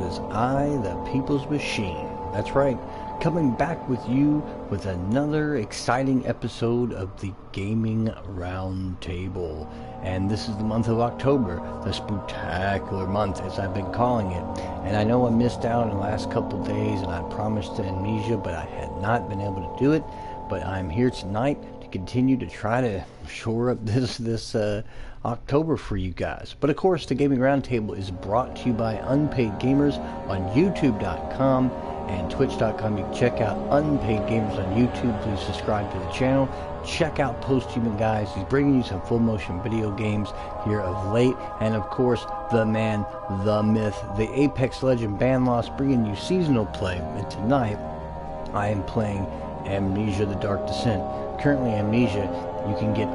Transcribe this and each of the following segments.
is I, the People's Machine. That's right, coming back with you with another exciting episode of the Gaming Roundtable. And this is the month of October, the Spooktacular month, as I've been calling it. And I know I missed out in the last couple days, and I promised Amnesia, but I had not been able to do it. But I'm here tonight to continue to try to shore up this October for you guys. But of course, the Gaming Roundtable is brought to you by Unpaid Gamers on YouTube.com and Twitch.com. You can check out Unpaid Gamers on YouTube. Please subscribe to the channel. Check out Posthuman Guys. He's bringing you some full motion video games here of late. And of course, the man, the myth, the Apex Legend Bandloss, bringing you seasonal play. And tonight, I am playing Amnesia: The Dark Descent. Currently, Amnesia, you can get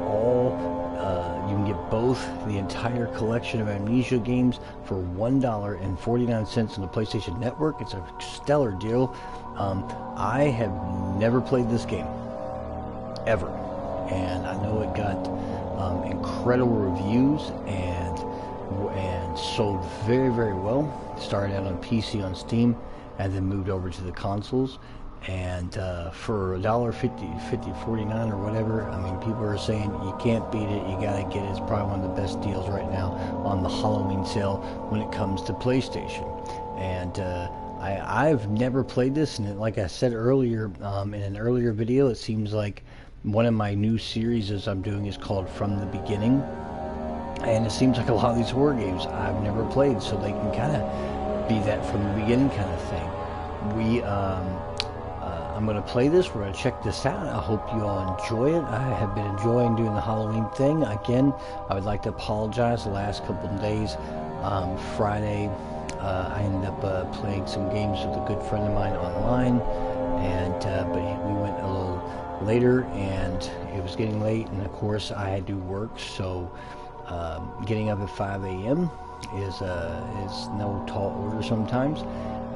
both the entire collection of Amnesia games for $1.49 on the PlayStation Network. It's a stellar deal. I have never played this game, ever, and I know it got incredible reviews and sold very, very well. Started out on PC on Steam, and then moved over to the consoles. And for $1.50, $49 or whatever, I mean, people are saying you can't beat it, you gotta get it. It's probably one of the best deals right now on the Halloween sale when it comes to PlayStation. And I've never played this, and like I said earlier, in an earlier video, it seems like one of my new series I'm doing is called From the Beginning. And it seems like a lot of these horror games I've never played, so they can kind of be that from the beginning kind of thing. I'm going to play this. We're going to check this out. I hope you all enjoy it. I have been enjoying doing the Halloween thing. Again, I would like to apologize the last couple of days. Friday, I ended up playing some games with a good friend of mine online, and but we went a little later, and it was getting late, and of course I had to work, so getting up at 5 a.m. is no tall order sometimes.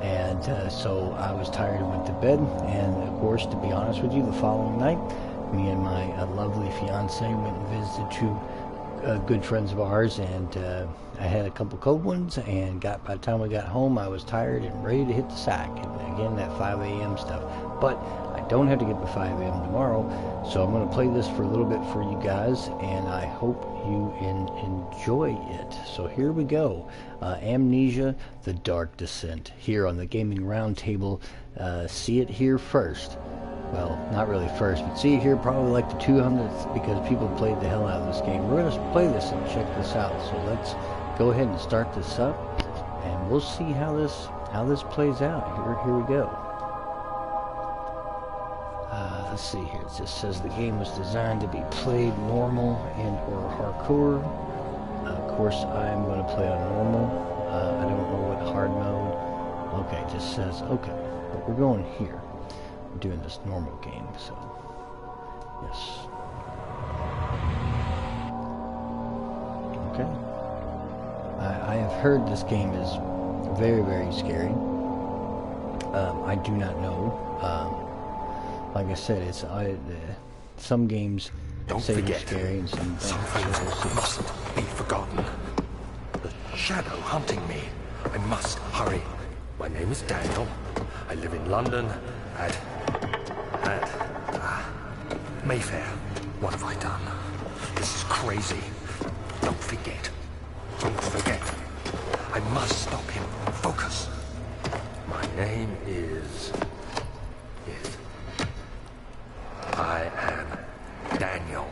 And so I was tired and went to bed. And of course, to be honest with you, the following night, me and my lovely fiance went and visited two good friends of ours, and I had a couple cold ones, and by the time we got home, I was tired and ready to hit the sack. And again, that 5 a.m. stuff. But I don't have to get to 5 a.m. tomorrow, so I'm going to play this for a little bit for you guys, and I hope you enjoy it. So here we go. Amnesia: The Dark Descent, here on the Gaming Roundtable. See it here first. Well, not really first, but see it here probably like the 200th, because people played the hell out of this game. We're going to play this and check this out. So let's go ahead and start this up, and we'll see how this plays out. Here we go. Let's see here. It just says the game was designed to be played normal and or hardcore. Of course, I'm going to play on normal. I don't know what hard mode. Okay, it just says okay. But we're going here. We're doing this normal game, so yes. Okay. I have heard this game is very, very scary. I do not know. Like I said, it's some games say they're scary, and some mustn't be forgotten. The shadow hunting me. I must hurry. My name is Daniel. I live in London at Mayfair. What have I done? This is crazy. Don't forget. Don't forget. I must stop him. Focus. My name is... I am Daniel.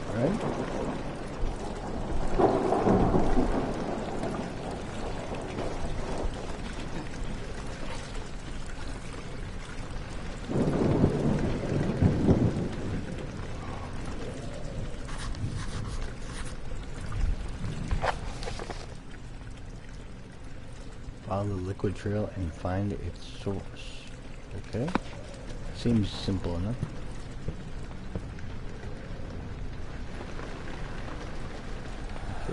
All right. Follow the liquid trail and find its source. Okay. Seems simple enough.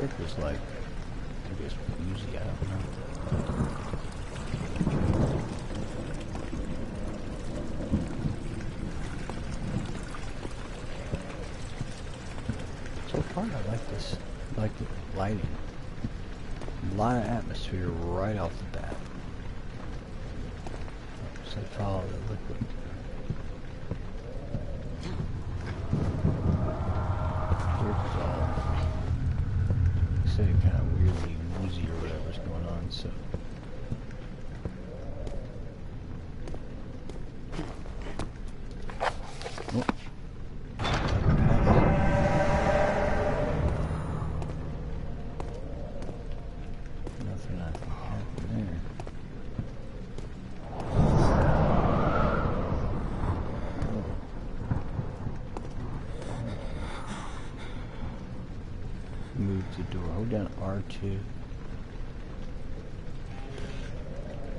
It was like, I guess, music, I don't know. So far, I like this. I like the lighting. A lot of atmosphere right off the bat. So follow the liquid. It's all, say, kind of weirdly woozy or whatever's going on, so. Oh. Nothing I think happened there. Move the door. Hold down R2.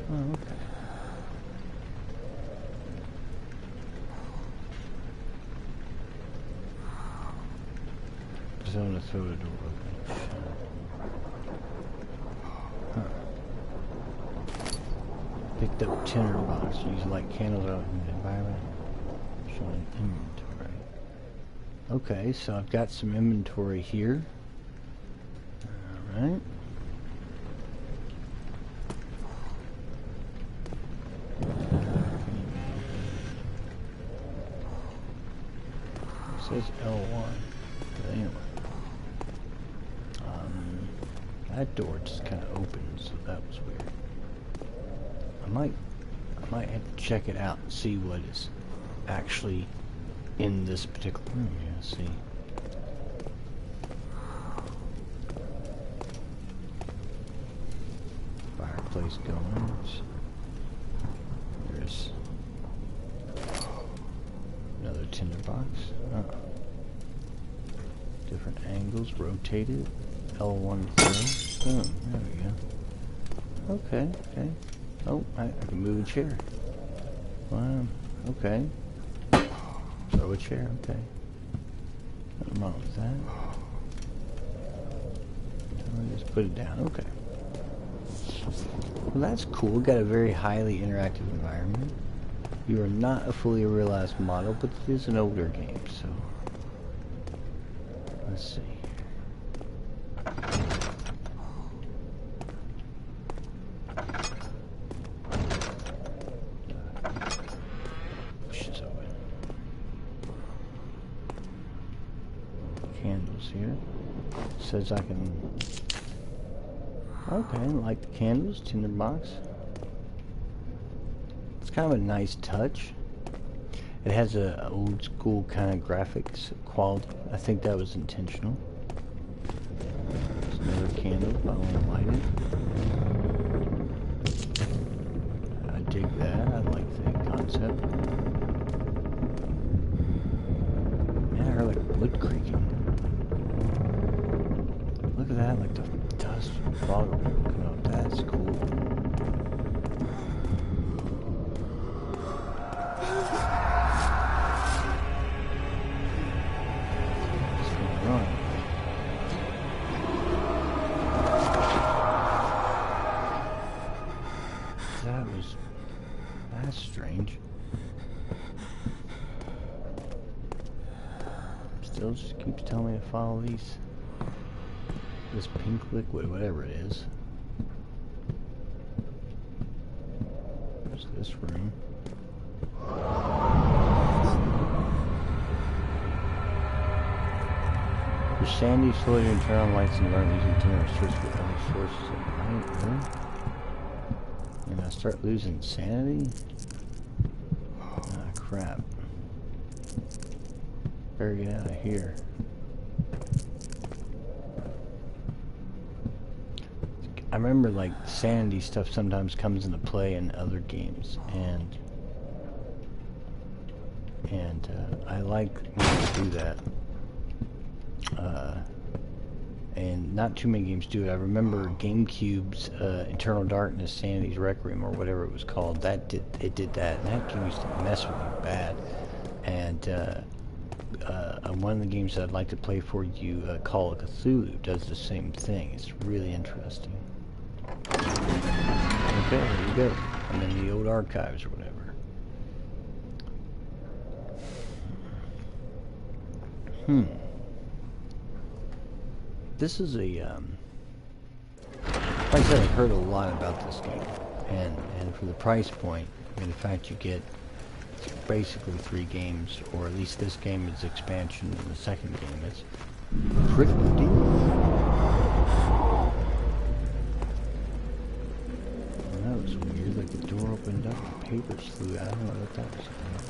Oh, okay. Just want to throw the door open. Huh. Picked up tinder box. Use light candles out in the environment. Showing inventory. Okay, so I've got some inventory here. Alright. It says L1. But anyway. That door just kind of opened, so that was weird. I might have to check it out and see what is actually in this particular room here. Let's see. Fireplace going. There's another tinderbox. Different angles, rotated. L1 throw. Boom. There we go. Okay. Okay. Oh, I can move a chair. Wow. Okay. Throw a chair. Okay. Nothing wrong with that. I'll just put it down. Okay. Well, that's cool. Got a very highly interactive environment. You are not a fully realized model, but it is an older game, so let's see. Push this open. Candles here. Says I can. Okay, like the candles, tinderbox. It's kind of a nice touch. It has a old school kind of graphics quality. I think that was intentional. There's another candle if I want to light it. I dig that. I like the concept. Man, I heard like wood creaking. Look at that, like the dust from fog coming up. That's cool. That's strange. Still just keeps telling me to follow this pink liquid, whatever it is. There's this room. For sandy, slowly and turn on lights in the room using general source for other sources of light. Really? And I start losing sanity? Ah, crap. Better get out of here. I remember like sanity stuff sometimes comes into play in other games, and I like when they do that. And not too many games do it. I remember GameCube's Eternal Darkness, Sanity's Requiem, or whatever it was called. It did that, and that game used to mess with me bad. And one of the games that I'd like to play for you, Call of Cthulhu, does the same thing. It's really interesting. Okay, there you go. I'm in the old archives or whatever. This is a, like I said, I've heard a lot about this game. And for the price point, I mean, the fact you get basically 3 games, or at least this game is expansion, and the second game is pretty good deal. Well, that was weird, like the door opened up and papers flew out. I don't know what that was about.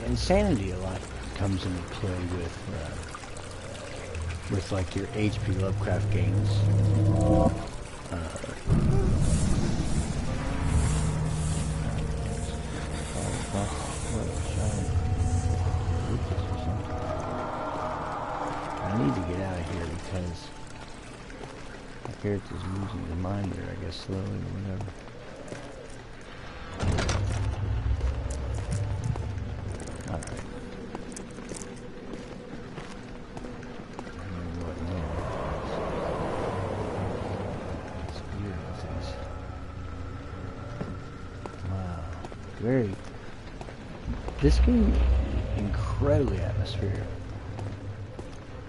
Insanity a lot comes into play with like your H.P. Lovecraft games. I need to get out of here because my character's losing their mind there, I guess, slowly or whatever. This game is incredibly atmospheric.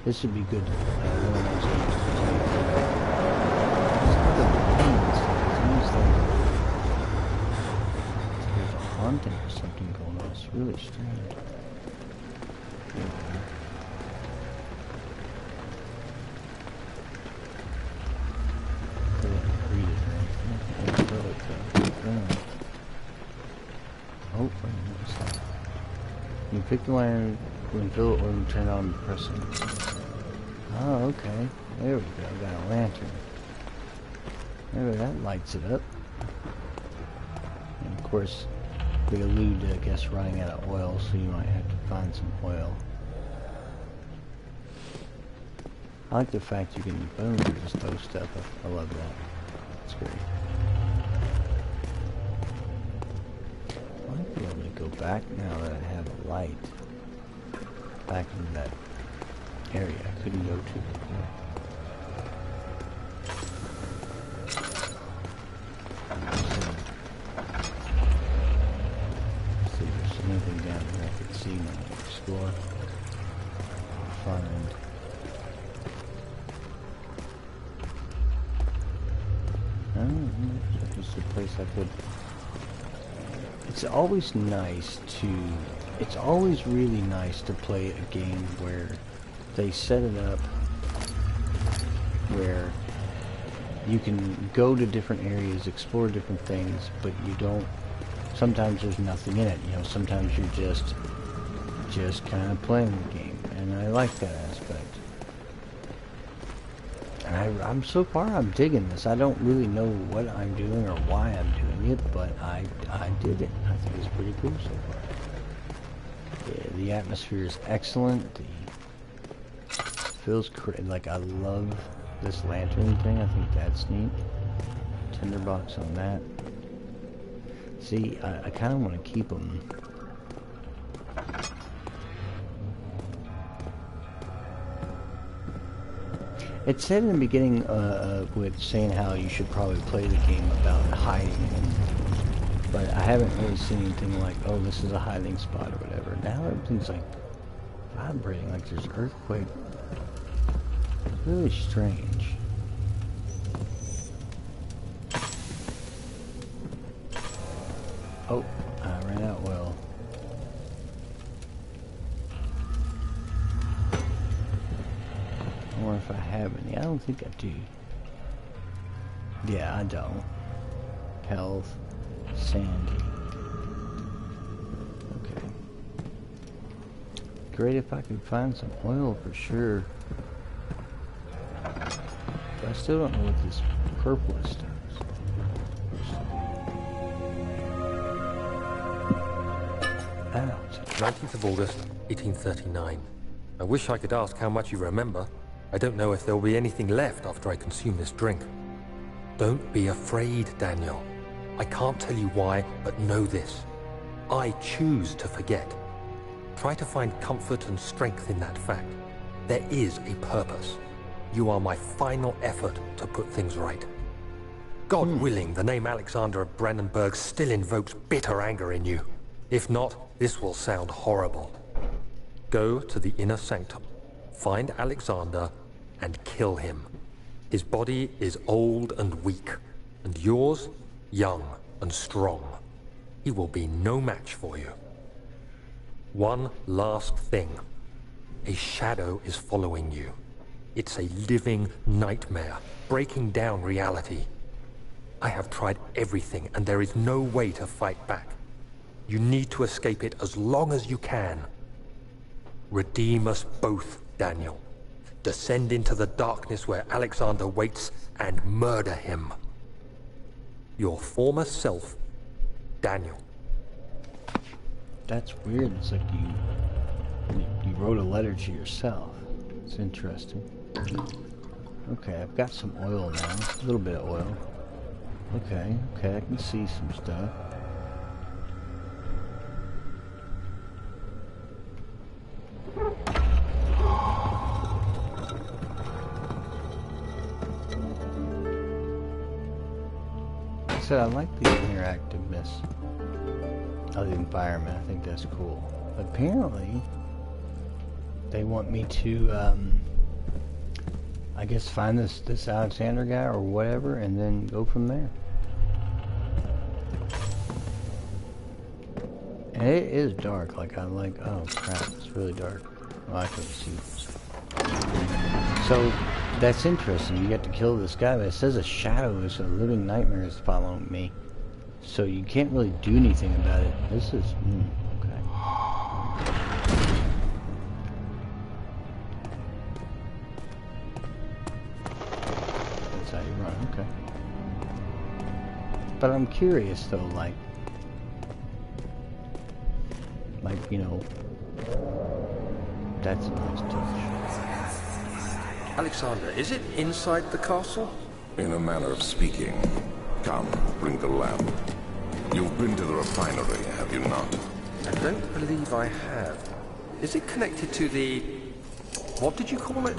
This would be good. One of those games to play. There's a haunting or something going on. It's really strange. You pick the lantern when fill it or turn it on pressing. Oh, okay. There we go. Got a lantern. There, that lights it up. And of course, they allude to, I guess, running out of oil, so you might have to find some oil. I like the fact you can boom just throw stuff up. I love that. It's great. I might be able to go back now that I have a light. Back into that area I couldn't go to before. See if there's anything down here I could see when I explore. Find. Just a place I could. It's always nice to. It's always really nice to play a game where they set it up where you can go to different areas, explore different things, but you don't. Sometimes there's nothing in it. You know, sometimes you're just kind of playing the game, and I like that aspect. And I'm so far I'm digging this. I don't really know what I'm doing or why I'm doing it, but I did it. I think it's pretty cool so far. Yeah, the atmosphere is excellent. Feels like I love this lantern thing. I think that's neat. Tinderbox on that. See, I kind of want to keep them. It said in the beginning with saying how you should probably play the game about hiding, but I haven't really seen anything like, oh, this is a hiding spot or whatever. Now everything's like vibrating, like there's an earthquake. It's really strange. Oh, I ran out well. Or if I have any. I don't think I do. Yeah, I don't. Health. Sandy. Okay. Great if I could find some oil for sure. But I still don't know what this purplish does. Ouch. 19th of August, 1839. I wish I could ask how much you remember. I don't know if there'll be anything left after I consume this drink. Don't be afraid, Daniel. I can't tell you why, but know this. I choose to forget. Try to find comfort and strength in that fact. There is a purpose. You are my final effort to put things right. God willing, the name Alexander of Brandenburg still invokes bitter anger in you. If not, this will sound horrible. Go to the inner sanctum, find Alexander, and kill him. His body is old and weak, and yours, young and strong. He will be no match for you. One last thing. A shadow is following you. It's a living nightmare, breaking down reality. I have tried everything, and there is no way to fight back. You need to escape it as long as you can. Redeem us both, Daniel. Descend into the darkness where Alexander waits and murder him. Your former self, Daniel. That's weird. It's like you wrote a letter to yourself. It's interesting. Okay, I've got some oil now. A little bit of oil. Okay, I can see some stuff. Like I said, I like the interactiveness of the environment. I think that's cool. Apparently, they want me to, I guess, find this Alexander guy or whatever, and then go from there. And it is dark. Like, I'm like, oh crap, it's really dark. Oh, I couldn't see. So that's interesting. You get to kill this guy, but it says a shadow is a living nightmare is following me. So you can't really do anything about it. This is okay. That's how you run. Okay. But I'm curious though, like you know, that's a nice touch. Alexander, is it inside the castle? In a manner of speaking. Come, bring the lamp. You've been to the refinery, have you not? I don't believe I have. Is it connected to the... what did you call it?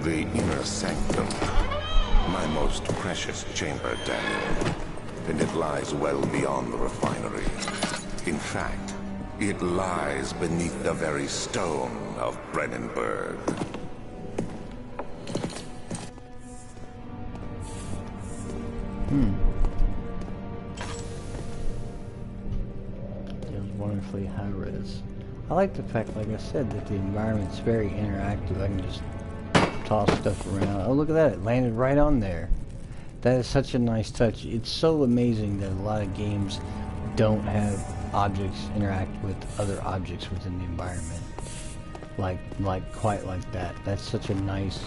The inner sanctum. My most precious chamber, Daniel. And it lies well beyond the refinery. In fact, it lies beneath the very stone of Brandenburg. It was wonderfully high res. I like the fact, like I said, that the environment's very interactive. I can just toss stuff around. Oh, look at that. It landed right on there. That is such a nice touch. It's so amazing that a lot of games don't have objects interact with other objects within the environment. Like quite like that. That's such a nice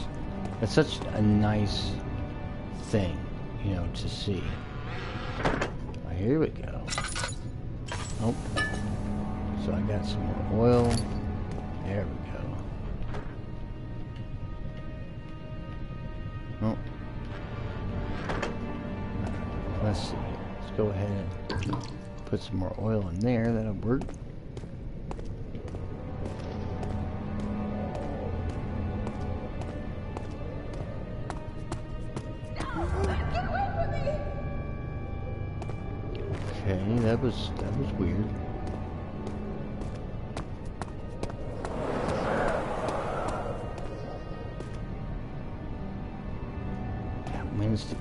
thing, you know, to see. Oh, here we go. Oh. So I got some more oil. There we go. Oh. Let's see. Let's go ahead and put some more oil in there. That'll work. Okay, that was weird.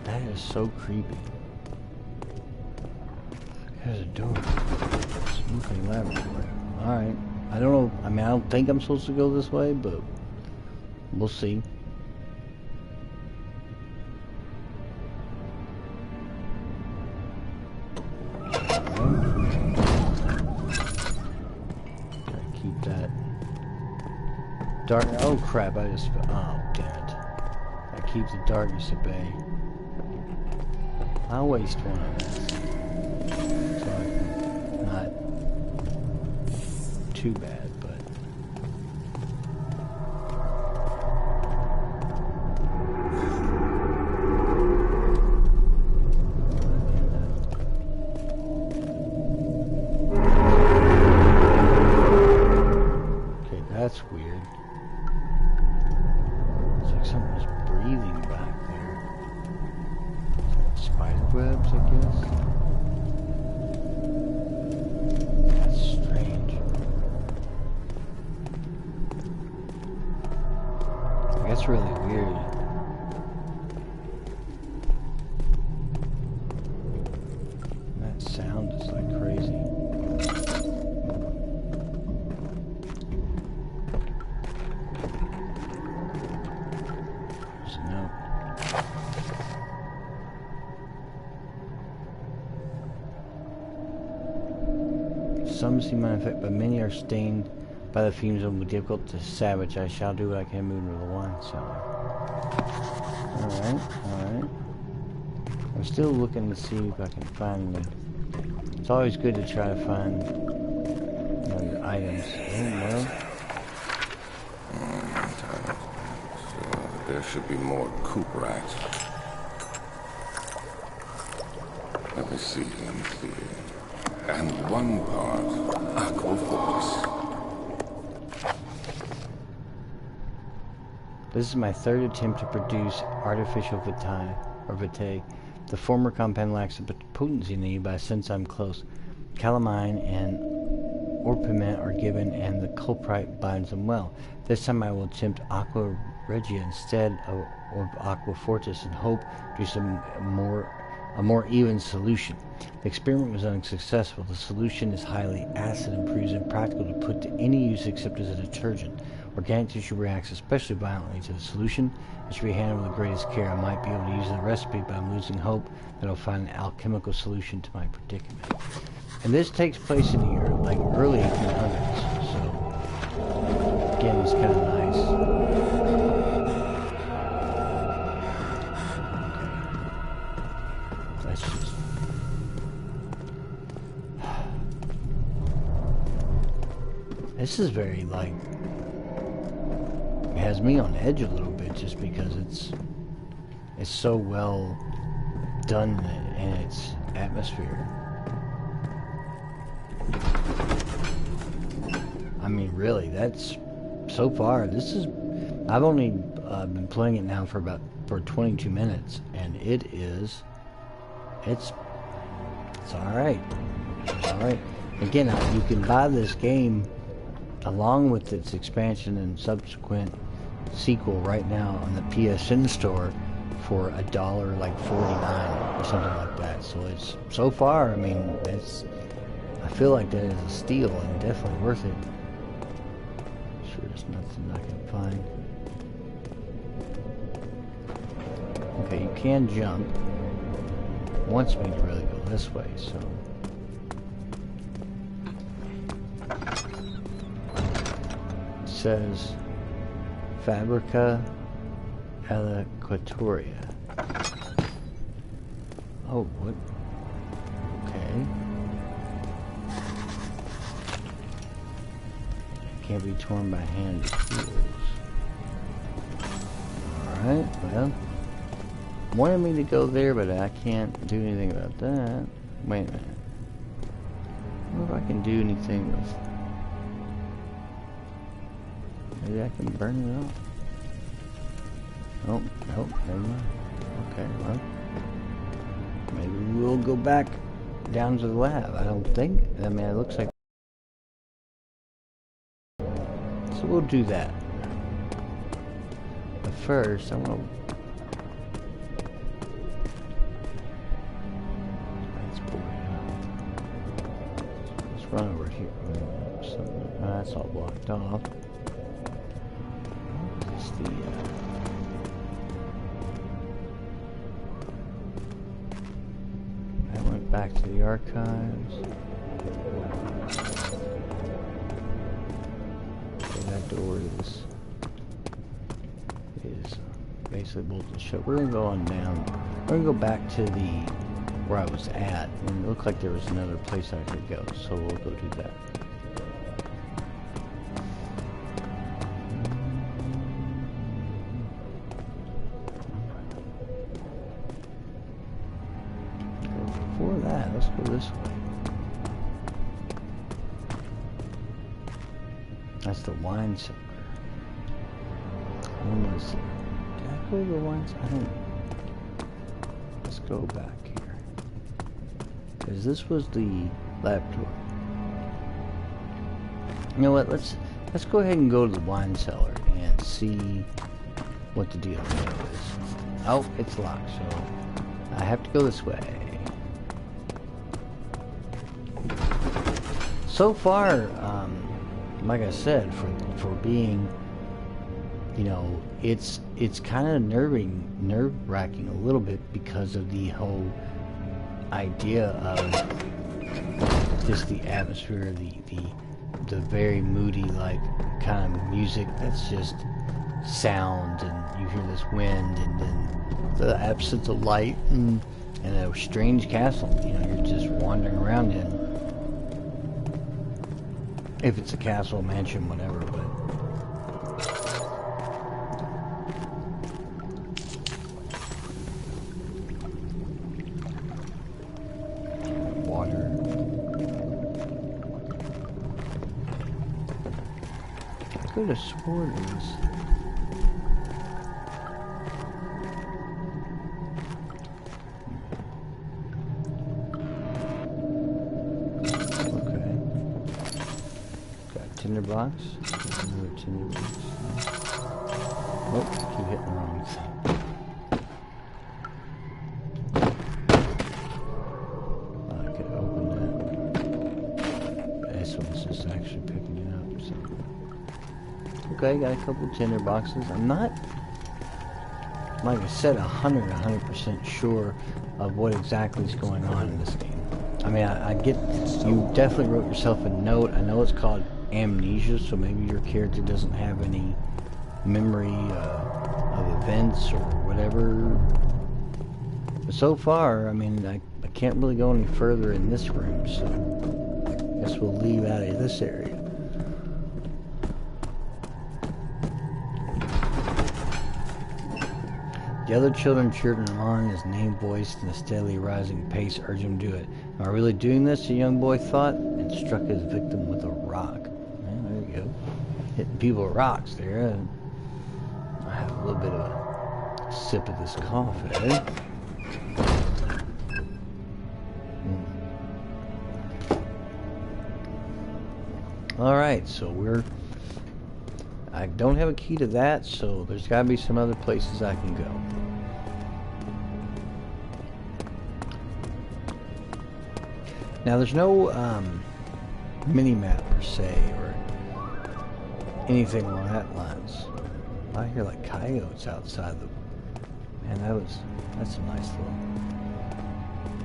That is so creepy. There's a door. Smoking laboratory. Alright. I don't know. I mean, I don't think I'm supposed to go this way, but we'll see. Gotta keep that dark. Oh crap! I just. Oh damn it! I keep the darkness at bay. I'll waste one of these. So not too bad, but spider webs, I guess. That's strange. That's really weird. That sound is like crazy. There's a note. Some seem unaffected, but many are stained by the fumes and will be difficult to salvage. I shall do what I can move into the wine cellar. Alright, alright. I'm still looking to see if I can find them. It's always good to try to find your items. Oh, well. So there should be more coop rats. Let me see. And one part aquafortis. This is my third attempt to produce artificial vitae, or vitae. The former compound lacks the potency needed, but since I'm close, calamine and orpiment are given, and the culprite binds them well. This time I will attempt aqua regia instead of aqua fortis, and hope to produce a more even solution. The experiment was unsuccessful. The solution is highly acid and proves impractical to put to any use except as a detergent. Organic tissue reacts especially violently to the solution. It should be handled with the greatest care. I might be able to use the recipe, but I'm losing hope that I'll find an alchemical solution to my predicament. And this takes place in the early 1800s, so again, it's kind of nice. Okay. Let's just... This is very, like... It has me on edge a little bit just because it's so well done in its atmosphere. I mean, really, that's so far. This is I've only been playing it now for 22 minutes, and it's all right. It's all right. Again, you can buy this game along with its expansion and subsequent sequel right now on the PSN store for $1.49 or something like that. So it's so far, I mean, I feel like that is a steal and definitely worth it. Sure, there's nothing I can find. Okay, you can jump. It wants me to really go this way, so. It says Fabrica Equatoria. Oh, what? Okay. Can't be torn by hand tools. Alright, well. Wanted me to go there, but I can't do anything about that. Wait a minute. I wonder if I can do anything with... Maybe I can burn it off. Oh, nope, never mind. Okay, well. Maybe we'll go back down to the lab. I don't think. I mean, it looks like... So we'll do that. But first, I want to... Let's run over here. That's all blocked off. What's the... I went back to the archives. That door is basically bolted shut. We're gonna go on down. We're gonna go back to where I was at, and it looked like there was another place I could go, so we'll go do that. Before that, let's go this way. That's the wine cellar. Did I go to the wine cellar? I don't... let's go back here. Because this was the laboratory. You know what, let's go ahead and go to the wine cellar and see what the deal is. Oh, it's locked, so I have to go this way. So far, like I said, for being, you know, it's kind of nerve-wracking a little bit because of the whole idea of just the atmosphere, the very moody, like, kind of music that's just sound, and you hear this wind, and then the absence of light, and a strange castle, you know, you're just wandering around in. If it's a castle, mansion, whatever, but... Water. I could have sworn it was... Tinder box. Another tinder box. Oh, I keep hitting the wrong thing. I could open that. This one's just actually picking it up. So. Okay, got a couple tinder boxes. I'm not, like I said, 100% sure of what exactly is going on in this game. I mean, I get, you definitely wrote yourself a note. I know it's called Amnesia, so maybe your character doesn't have any memory of events or whatever. But so far, I mean, I can't really go any further in this room, so I guess we'll leave out of this area. The other children cheered him on, his name voiced in a steadily rising pace, urged him to do it. Am I really doing this? The young boy thought, and struck his victim with a rock. Hitting people with rocks there. I have a little bit of a sip of this coffee. Alright, so I don't have a key to that, so there's got to be some other places I can go. Now there's no mini-map per se, or anything along that lines. I hear like coyotes outside the... Man, that's a nice little...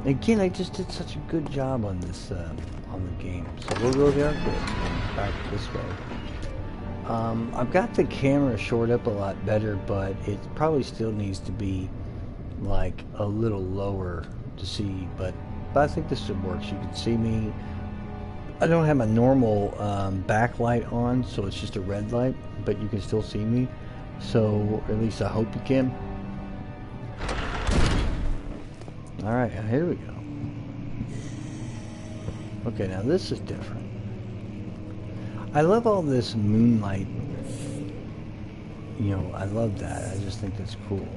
Again, I just did such a good job on this, on the game. So we'll go the arcade, back this way. I've got the camera shored up a lot better, but it probably still needs to be like a little lower to see, but I think this should work. So you can see me. I don't have my normal backlight on, so it's just a red light, but you can still see me. So, or at least I hope you can. Alright, here we go. Okay, now this is different. I love all this moonlight. You know, I love that. I just think that's cool.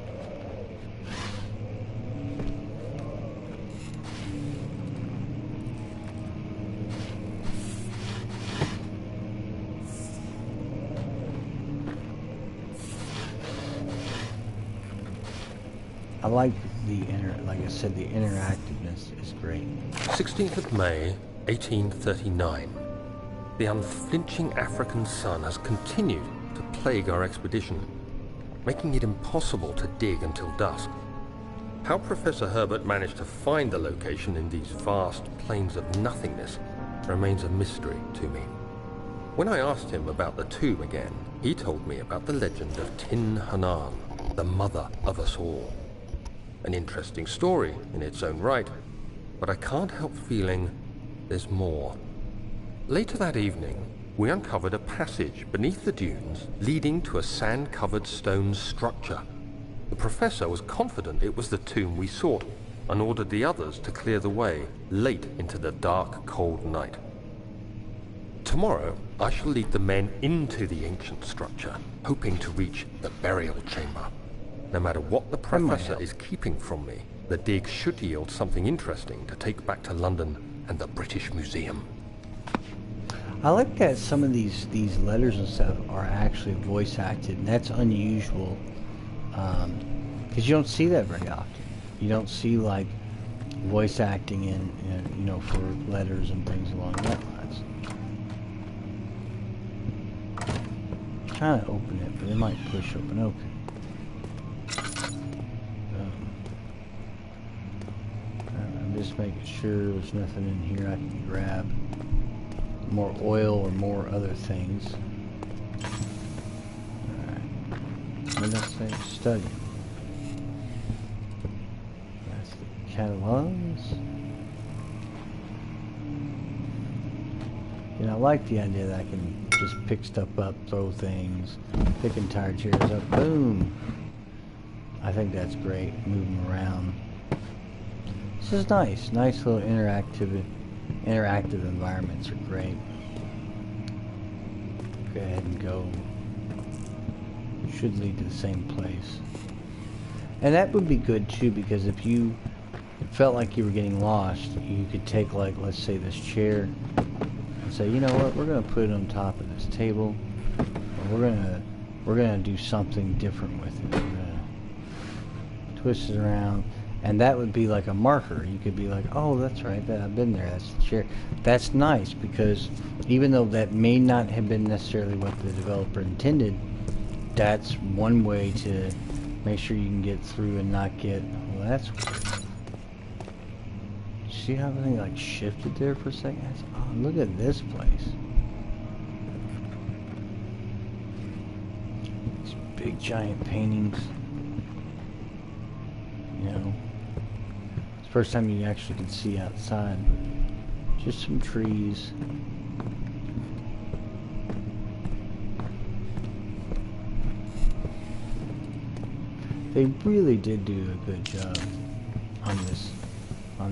I like like I said, the interactiveness is great. 16th of May, 1839. The unflinching African sun has continued to plague our expedition, making it impossible to dig until dusk. How Professor Herbert managed to find the location in these vast plains of nothingness remains a mystery to me. When I asked him about the tomb again, he told me about the legend of Tin Hanan, the mother of us all. An interesting story in its own right, but I can't help feeling there's more. Later that evening, we uncovered a passage beneath the dunes leading to a sand-covered stone structure. The professor was confident it was the tomb we sought and ordered the others to clear the way late into the dark, cold night. Tomorrow, I shall lead the men into the ancient structure, hoping to reach the burial chamber. No matter what the professor is keeping from me, The dig should yield something interesting to take back to London and the British Museum. I like that some of these letters and stuff are actually voice acted, and that's unusual, because you don't see that very often. You don't see like voice acting in you know, for letters and things along that lines. I'm trying to open it, but it might push open. Okay. I'm just making sure there's nothing in here I can grab. More oil or more other things. Alright. What did I say? Studying. That's the catalogs. And I like the idea that I can just pick stuff up, throw things, pick entire chairs up, boom! I think that's great, moving around. This is nice. Nice little interactive environments are great. Go ahead and go. Should lead to the same place. And that would be good too, because if you felt like you were getting lost, you could take, like, let's say this chair and say, you know what, we're going to put it on top of this table, or we're gonna do something different with it. We're going to twist it around. And that would be like a marker. You could be like, oh, that's right, I've been there, that's the chair. That's nice, because even though that may not have been necessarily what the developer intended, that's one way to make sure you can get through and not get, well, that's weird. See how everything like shifted there for a second? Oh, look at this place. These big giant paintings. You know. First time you actually can see outside, but just some trees. They really did do a good job on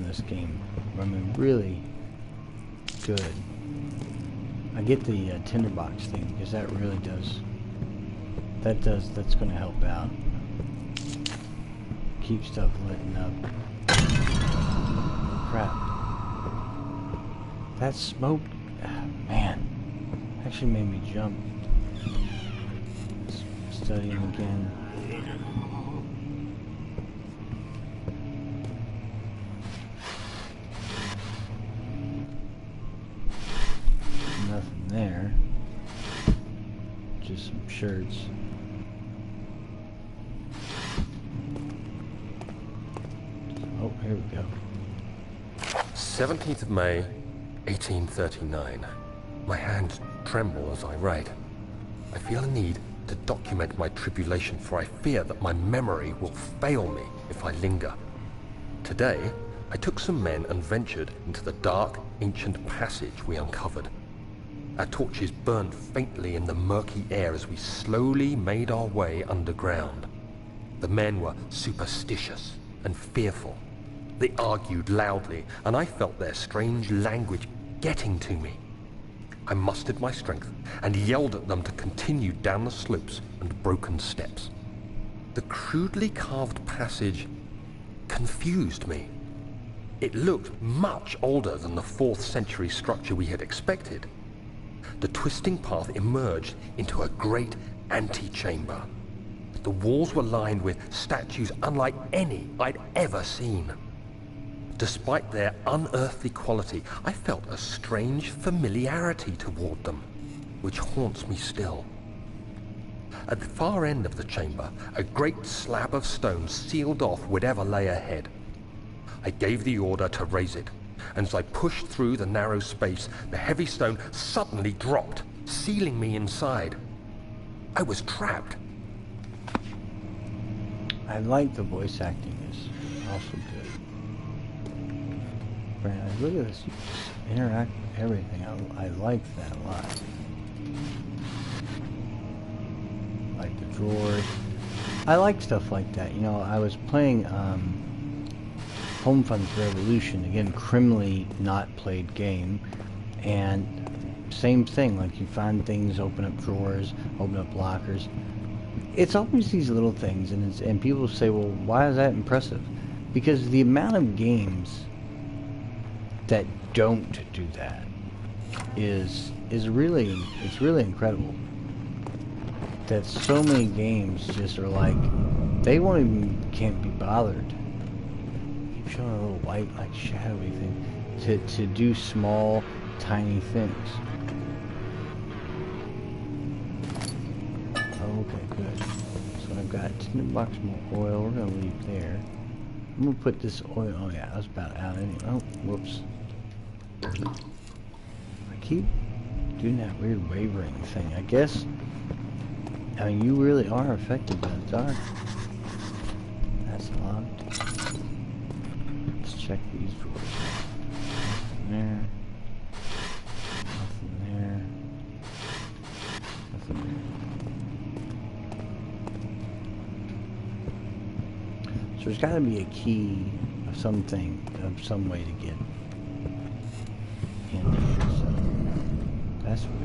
this game. I mean, really good. I get the tinderbox thing, because that really does. That's going to help out. Keep stuff lit up. Crap. That smoke, man, actually made me jump. Studying again. Nothing there. Just some shirts. Oh, here we go. 17th of May, 1839. My hands tremble as I write. I feel a need to document my tribulation, for I fear that my memory will fail me if I linger. Today, I took some men and ventured into the dark, ancient passage we uncovered. Our torches burned faintly in the murky air as we slowly made our way underground. The men were superstitious and fearful. They argued loudly, and I felt their strange language getting to me. I mustered my strength and yelled at them to continue down the slopes and broken steps. The crudely carved passage confused me. It looked much older than the 4th century structure we had expected. The twisting path emerged into a great antechamber. The walls were lined with statues unlike any I'd ever seen. Despite their unearthly quality, I felt a strange familiarity toward them, which haunts me still. At the far end of the chamber, a great slab of stone sealed off whatever lay ahead. I gave the order to raise it, and as I pushed through the narrow space, the heavy stone suddenly dropped, sealing me inside. I was trapped. I like the voice acting is also good. Man, look at this. You just interact with everything. I like that a lot. Like the drawers. I like stuff like that. You know, I was playing Home Fund's Revolution, again, criminally not played game, and same thing. Like, you find things, open up drawers, open up lockers. It's always these little things, and people say, well, why is that impressive? because the amount of games that don't do that is really, it's really incredible. That so many games just are like, they can't be bothered. Keep showing a little white, like shadowy thing to do small, tiny things. Okay, good. So I've got 10 bucks more oil. We're gonna leave there. I'm gonna put this oil. Oh yeah, I was about out anyway. Oh, whoops. I keep doing that weird wavering thing. I guess. I mean, you really are affected by the dark. That's locked. Let's check these drawers. Nothing there. Nothing there. Nothing there. So there's got to be a key of something, of some way to get in here. So that's weird.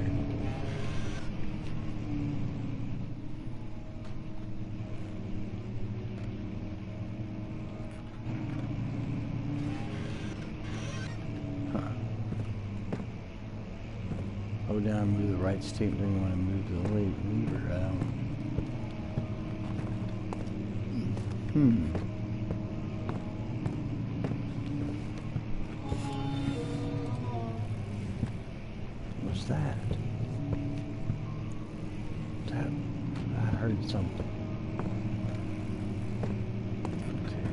Hold down and move the right stick, then you want to move the lever out. What's that? I heard something. Okay.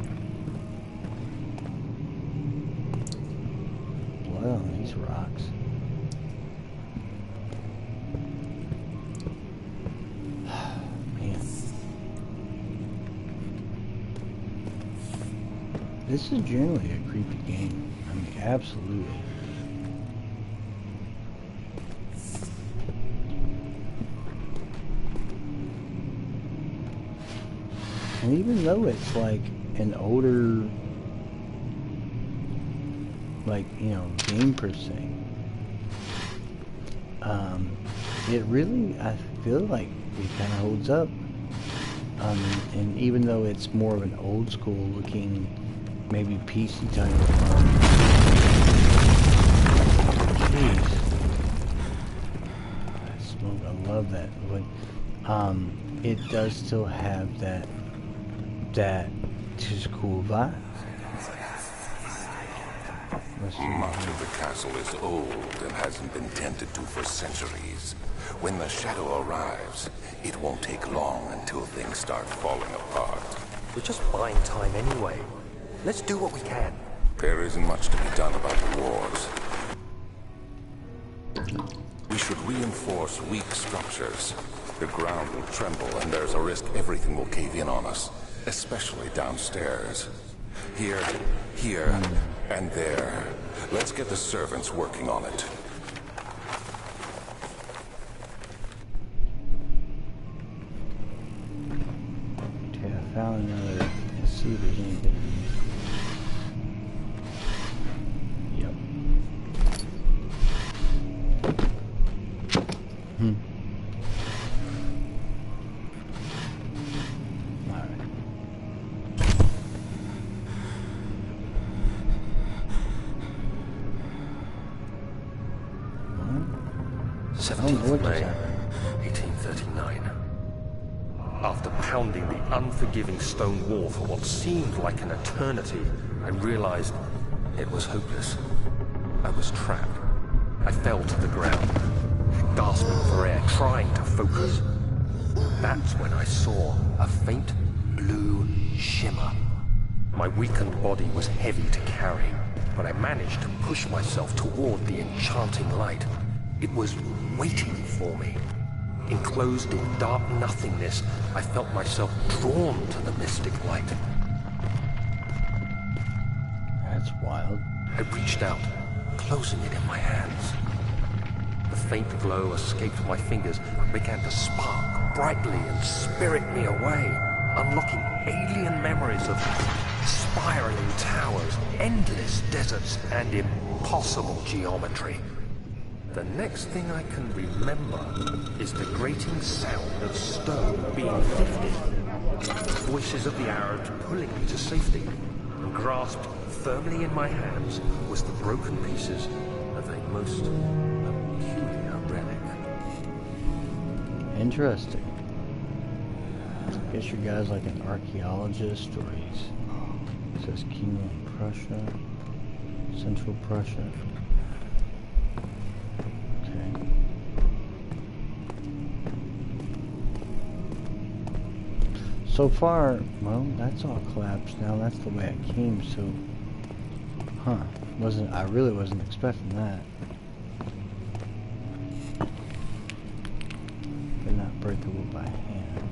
Blood on these rocks. This is generally a creepy game. I mean, absolutely. And even though it's like an older, like, you know, game per se, it really, I feel like it kind of holds up. And even though it's more of an old school looking, maybe PC time. Jeez. I smoke, I love that. But it does still have that just cool vibe. Much of the castle is old and hasn't been tended to for centuries. When the shadow arrives, it won't take long until things start falling apart. We're just buying time anyway. Let's do what we can. There isn't much to be done about the wars. We should reinforce weak structures. The ground will tremble and there's a risk everything will cave in on us, especially downstairs. Here, and there. Let's get the servants working on it. Okay, I found another. Let's see if there's anything. May 1839. After pounding the unforgiving stone wall for what seemed like an eternity, I realized it was hopeless. I was trapped. I fell to the ground, gasping for air, trying to focus. That's when I saw a faint blue shimmer. My weakened body was heavy to carry, but I managed to push myself toward the enchanting light. It was waiting for me. Enclosed in dark nothingness, I felt myself drawn to the mystic light. That's wild. I reached out, closing it in my hands. The faint glow escaped my fingers and began to spark brightly and spirit me away, unlocking alien memories of spiraling towers, endless deserts, and impossible geometry. The next thing I can remember is the grating sound of stone being lifted, the voices of the Arabs pulling me to safety. and grasped firmly in my hands was the broken pieces of a most peculiar relic. Interesting. I guess your guy's like an archaeologist, or it says Kingdom of Prussia, Central Prussia. Okay. So far, well, that's all collapsed now. That's the way it came, so... I really wasn't expecting that. They're not breakable by hand.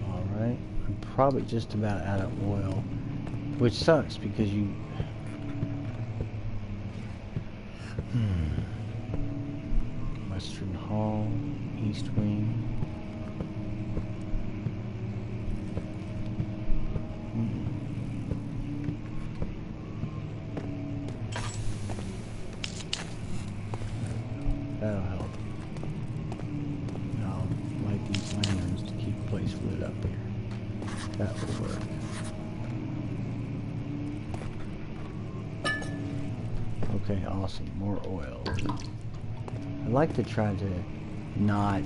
Alright. I'm probably just about out of oil. Which sucks, because you... Western Hall, East Wing... That'll help. I'll light these lanterns to keep the place lit up here. That will work. Okay, awesome. More oil. I like to try to not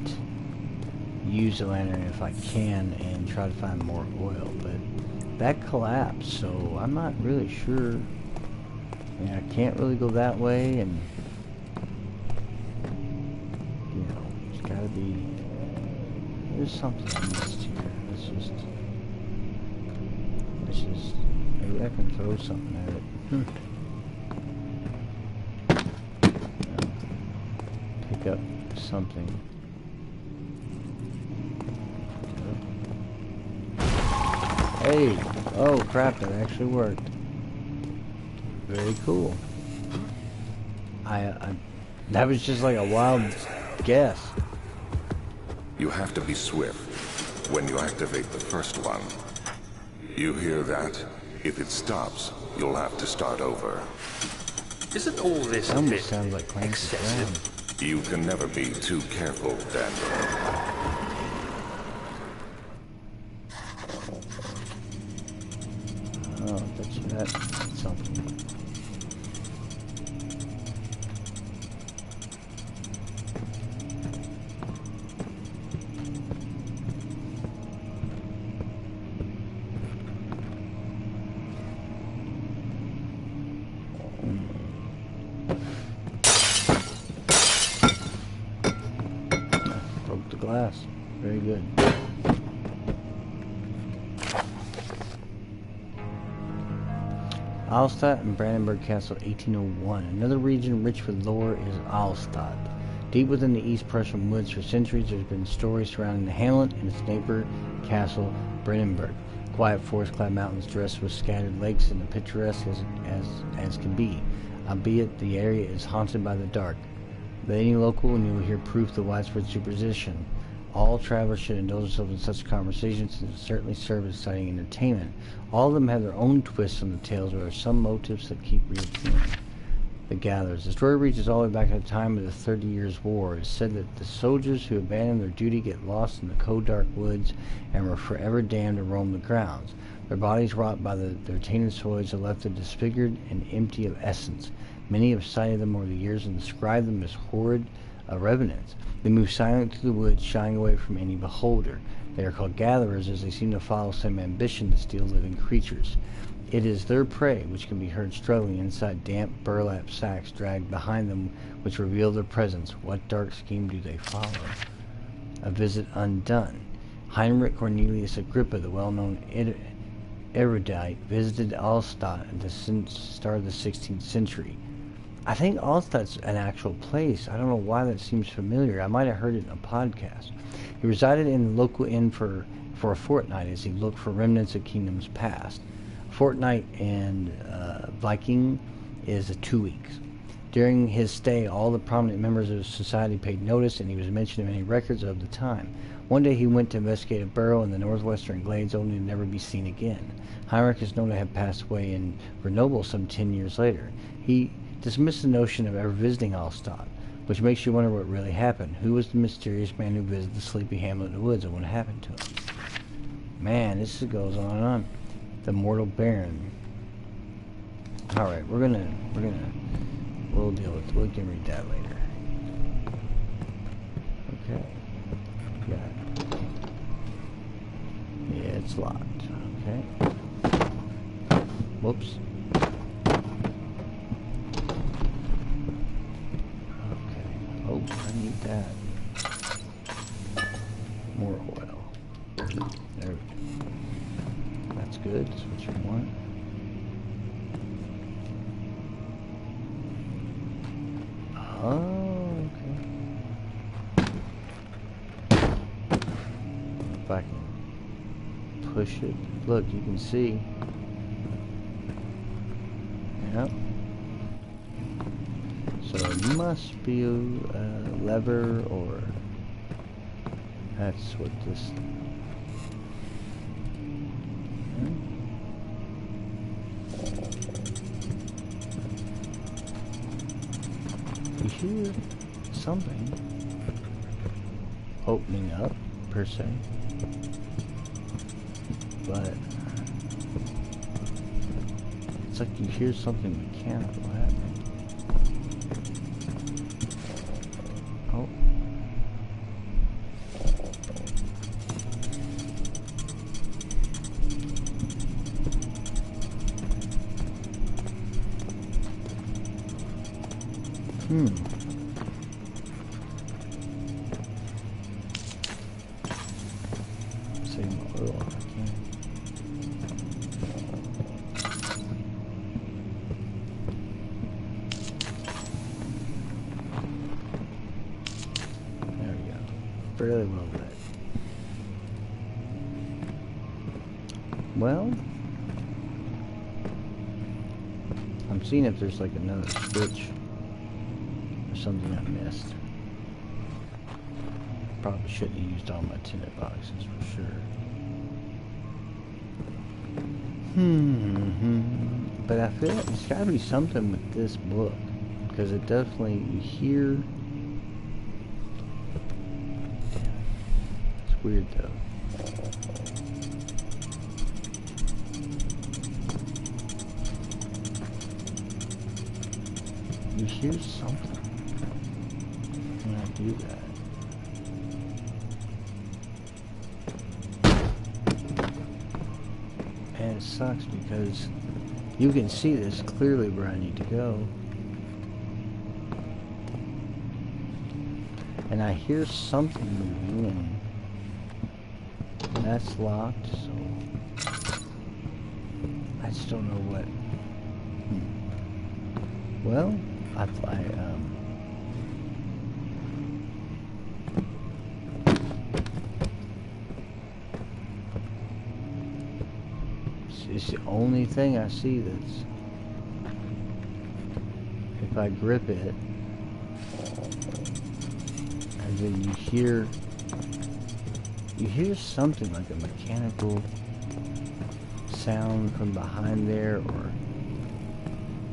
use the lantern if I can and try to find more oil, but that collapsed, so I'm not really sure. I mean, I can't really go that way, and you know, there's gotta be, there's something I missed here. Let's just, maybe I can throw something at it. Pick up something. Hey! Oh crap, that actually worked. Very cool. That was just like a wild guess. You have to be swift when you activate the first one. You hear that? If it stops, you'll have to start over. Isn't all this That a almost bit sounds like Clancy's Brown. excessive? You can never be too careful, Daniel. Oh, I bet you that's something. Broke the glass. Very good. Alstadt and Brandenburg Castle, 1801. Another region rich with lore is Alstadt. Deep within the East Prussian woods for centuries, there's been stories surrounding the hamlet and its neighbor castle, Brandenburg. Quiet forest-clad mountains dressed with scattered lakes and the picturesque as can be, albeit the area is haunted by the dark. But any local and you will hear proof of the widespread superstition. All travelers should indulge themselves in such conversations and certainly serve as exciting entertainment. All of them have their own twists on the tales, but there are some motifs that keep reappearing. The Gatherers. The story reaches all the way back to the time of the 30 Years' War. It is said that the soldiers who abandon their duty get lost in the cold, dark woods and were forever damned to roam the grounds. Their bodies, rot by their tainted soils, are left disfigured and empty of essence. Many have cited them over the years and described them as horrid revenants. They move silently through the woods, shying away from any beholder. They are called gatherers as they seem to follow some ambition to steal living creatures. It is their prey which can be heard struggling inside damp burlap sacks dragged behind them, which reveal their presence. What dark scheme do they follow? A visit undone. Heinrich Cornelius Agrippa, the well-known erudite, visited Alstadt at the start of the 16th century. I think Alstadt's an actual place. I don't know why that seems familiar. I might have heard it in a podcast. He resided in the local inn for a fortnight as he looked for remnants of kingdoms past. A fortnight in Viking is 2 weeks. During his stay, all the prominent members of society paid notice, and he was mentioned in many records of the time. One day he went to investigate a burrow in the northwestern glades, only to never be seen again. Heinrich is known to have passed away in Grenoble some 10 years later. He dismissed the notion of ever visiting Alstadt, which makes you wonder what really happened. Who was the mysterious man who visited the sleepy hamlet in the woods, and what happened to him? Man, this goes on and on. The Mortal Baron. Alright, we'll deal with it. We can read that later. Okay. Got it. Yeah, it's locked. Okay. Whoops. Okay. Oh, I need that. More oil. There we go. That's good. That's what you want. Oh, okay. If I can push it. Look, you can see. Yep. So it must be a lever, or that's what this. You hear something opening up, per se, but it's like you hear something mechanical happening. Oh. Save my oil if I can. There we go. Fairly well lit. Well, I'm seeing if there's like another switch. Something I missed. Probably shouldn't have used all my tinted boxes for sure. But I feel like there's gotta be something with this book, because it definitely, you hear. It's weird though. You hear something. Do that. And it sucks because you can see this clearly where I need to go. And I hear something moving, and that's locked, so I just don't know what. Well, it's the only thing I see that's, if I grip it, and then you hear something like a mechanical sound from behind there, or,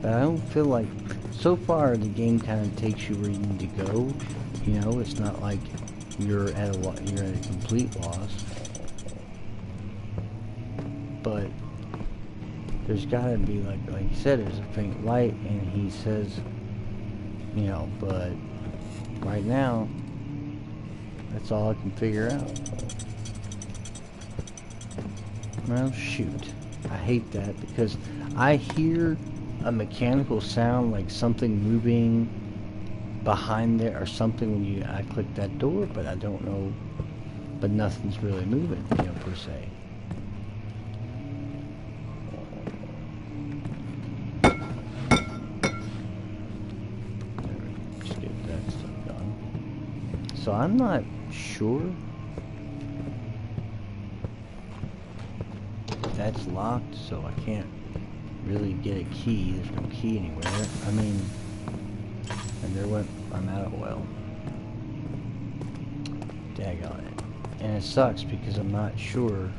but I don't feel like, so far the game kind of takes you where you need to go, you know, it's not like you're at a complete loss, but there's gotta be, like you said, there's a faint light, and he says, you know, but right now, that's all I can figure out. Well, shoot. I hate that, because I hear a mechanical sound, like something moving behind there, or something when I click that door, but I don't know, but nothing's really moving, you know, per se. So I'm not sure that's locked, so I can't really get a key. There's no key anywhere. I mean, and there went, I'm out of oil. Daggone it. And it sucks because I'm not sure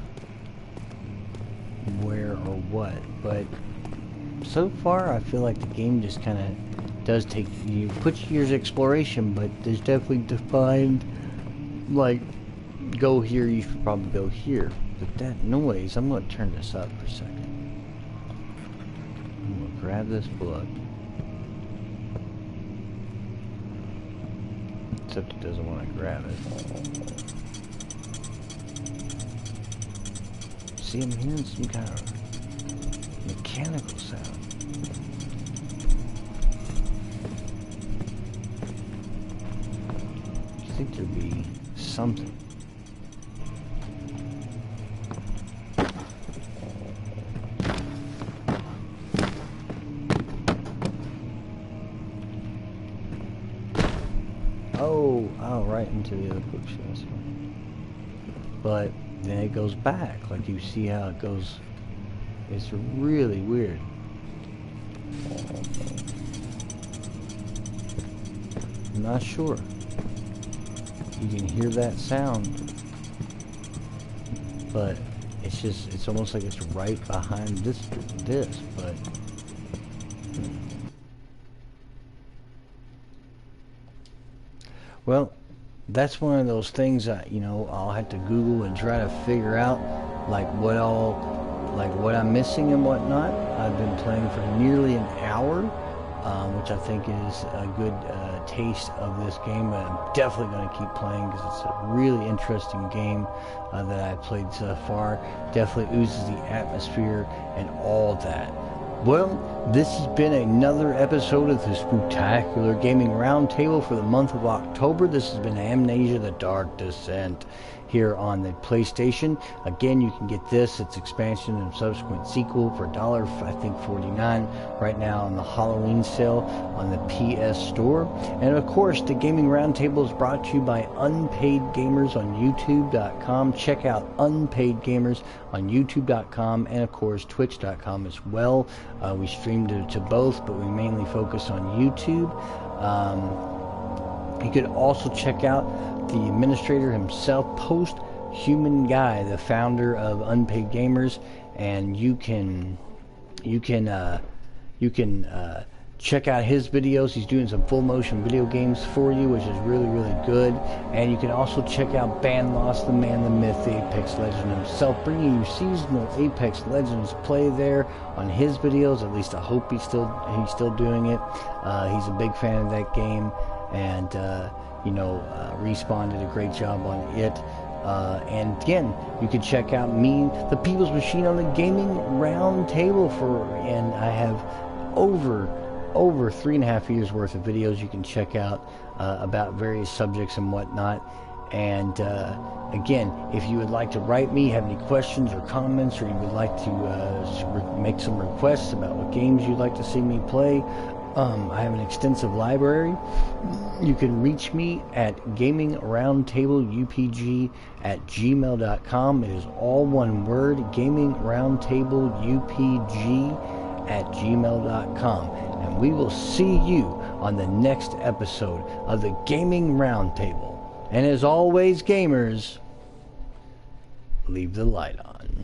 where or what, but so far I feel like the game just kind of does take, you put years of exploration, but there's definitely defined, like, go here, you should probably go here. But that noise, I'm going to turn this up for a second. I'm going to grab this book. Except it doesn't want to grab it. See, I'm hearing some kind of mechanical sound. I think there'd be something. Oh, right into the other bookshelf. But then it goes back. Like, you see how it goes. It's really weird. I'm not sure. You can hear that sound. But it's just, it's almost like it's right behind this, but... Well, that's one of those things that, you know, I'll have to Google and try to figure out, like, what I'm missing and whatnot. I've been playing for nearly an hour, which I think is a good taste of this game, but I'm definitely going to keep playing because it's a really interesting game that I've played so far. Definitely oozes the atmosphere and all that. Well, this has been another episode of the Spooktacular Gaming Roundtable for the month of October. This has been Amnesia: The Dark Descent here on the PlayStation. Again, you can get this, its expansion and subsequent sequel for $1.49 right now on the Halloween sale on the PS Store. And of course, the Gaming Roundtable is brought to you by Unpaid Gamers on YouTube.com. Check out Unpaid Gamers on YouTube.com and of course Twitch.com as well. We stream to both, but we mainly focus on YouTube. You could also check out the administrator himself, Human Guy, the founder of Unpaid Gamers, and you can check out his videos. He's doing some full motion video games for you, which is really, really good. And you can also check out Ban Lost, the man, the myth, the Apex Legend himself, bringing you seasonal Apex Legends play there on his videos. At least I hope he's still doing it. He's a big fan of that game, and Respawn did a great job on it. And again, you can check out me, the People's Machine, on the Gaming Roundtable and I have over 3.5 years worth of videos you can check out about various subjects and whatnot. And again, if you would like to write me, have any questions or comments, or you would like to make some requests about what games you'd like to see me play, I have an extensive library. You can reach me at gamingroundtableupg@gmail.com. It is all one word, gamingroundtableupg@gmail.com. And we will see you on the next episode of the Gaming Roundtable. And as always, gamers, leave the light on.